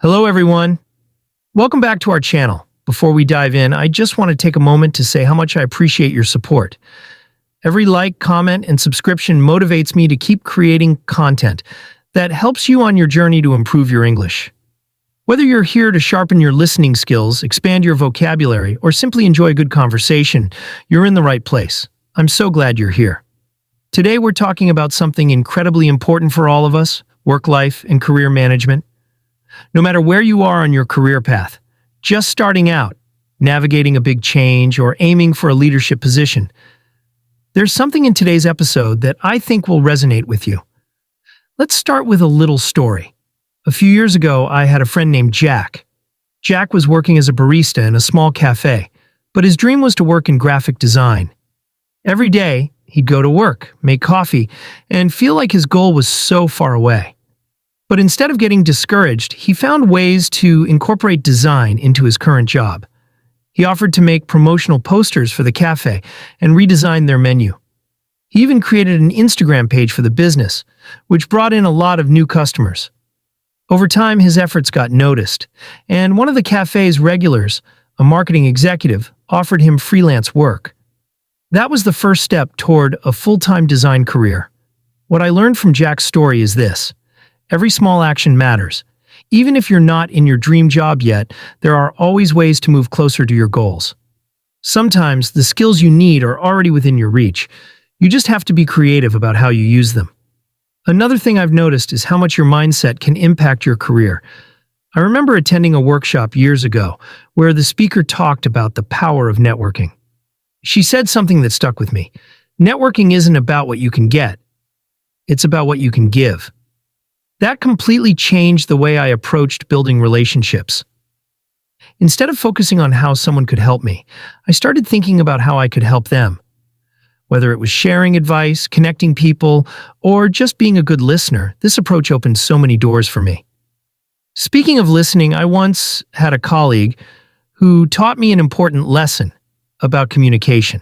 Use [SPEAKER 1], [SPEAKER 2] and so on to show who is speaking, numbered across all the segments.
[SPEAKER 1] Hello, everyone. Welcome back to our channel. Before we dive in, I just want to take a moment to say how much I appreciate your support. Every like, comment, and subscription motivates me to keep creating content that helps you on your journey to improve your English. Whether you're here to sharpen your listening skills, expand your vocabulary, or simply enjoy a good conversation, you're in the right place. I'm so glad you're here. Today, we're talking about something incredibly important for all of us: work life and career management. No matter where you are on your career path, just starting out, navigating a big change, or aiming for a leadership position, there's something in today's episode that I think will resonate with you. Let's start with a little story. A few years ago, I had a friend named Jack. Jack was working as a barista in a small cafe, but his dream was to work in graphic design. Every day, he'd go to work, make coffee, and feel like his goal was so far away. But instead of getting discouraged, he found ways to incorporate design into his current job. He offered to make promotional posters for the cafe and redesign their menu. He even created an Instagram page for the business, which brought in a lot of new customers. Over time, his efforts got noticed, and one of the cafe's regulars, a marketing executive, offered him freelance work. That was the first step toward a full-time design career. What I learned from Jack's story is this: every small action matters. Even if you're not in your dream job yet, there are always ways to move closer to your goals. Sometimes the skills you need are already within your reach. You just have to be creative about how you use them. Another thing I've noticed is how much your mindset can impact your career. I remember attending a workshop years ago where the speaker talked about the power of networking. She said something that stuck with me. Networking isn't about what you can get. It's about what you can give. That completely changed the way I approached building relationships. Instead of focusing on how someone could help me, I started thinking about how I could help them. Whether it was sharing advice, connecting people, or just being a good listener, this approach opened so many doors for me. Speaking of listening, I once had a colleague who taught me an important lesson about communication.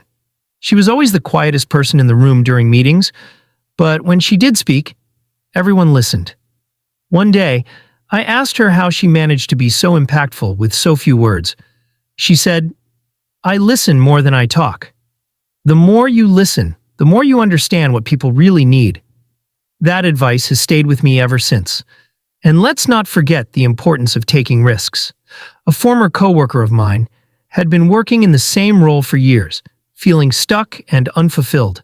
[SPEAKER 1] She was always the quietest person in the room during meetings, but when she did speak, everyone listened. One day, I asked her how she managed to be so impactful with so few words. She said, "I listen more than I talk." The more you listen, the more you understand what people really need. That advice has stayed with me ever since. And let's not forget the importance of taking risks. A former coworker of mine had been working in the same role for years, feeling stuck and unfulfilled.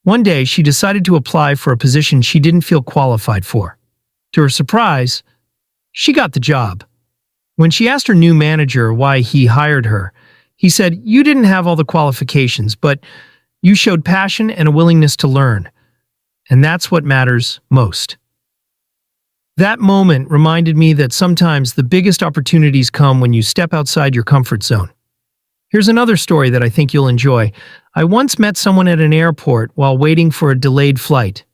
[SPEAKER 1] One day, she decided to apply for a position she didn't feel qualified for. To her surprise, she got the job. When she asked her new manager why he hired her, he said, "You didn't have all the qualifications, but you showed passion and a willingness to learn. And that's what matters most." That moment reminded me that sometimes the biggest opportunities come when you step outside your comfort zone. Here's another story that I think you'll enjoy. I once met someone at an airport while waiting for a delayed flight.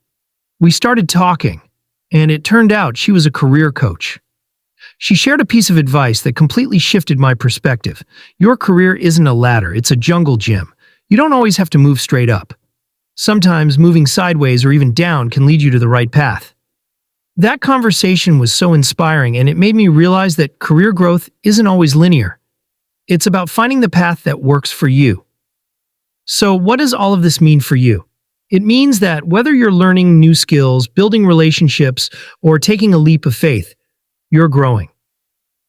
[SPEAKER 1] We started talking, and it turned out she was a career coach. She shared a piece of advice that completely shifted my perspective. Your career isn't a ladder, it's a jungle gym. You don't always have to move straight up. Sometimes moving sideways or even down can lead you to the right path. That conversation was so inspiring, and it made me realize that career growth isn't always linear. It's about finding the path that works for you. So, what does all of this mean for you? It means that whether you're learning new skills, building relationships, or taking a leap of faith, you're growing.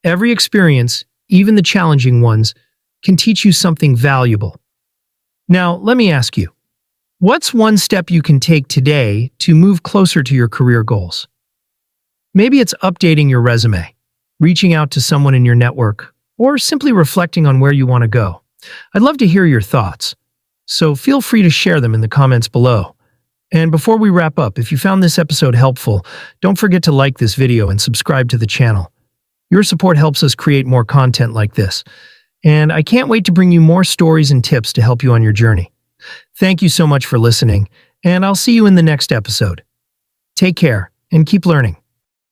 [SPEAKER 1] Every experience, even the challenging ones, can teach you something valuable. Now, let me ask you, what's one step you can take today to move closer to your career goals? Maybe it's updating your resume, reaching out to someone in your network, or simply reflecting on where you want to go. I'd love to hear your thoughts, so feel free to share them in the comments below. And before we wrap up, if you found this episode helpful, don't forget to like this video and subscribe to the channel. Your support helps us create more content like this, and I can't wait to bring you more stories and tips to help you on your journey. Thank you so much for listening, and I'll see you in the next episode. Take care and keep learning.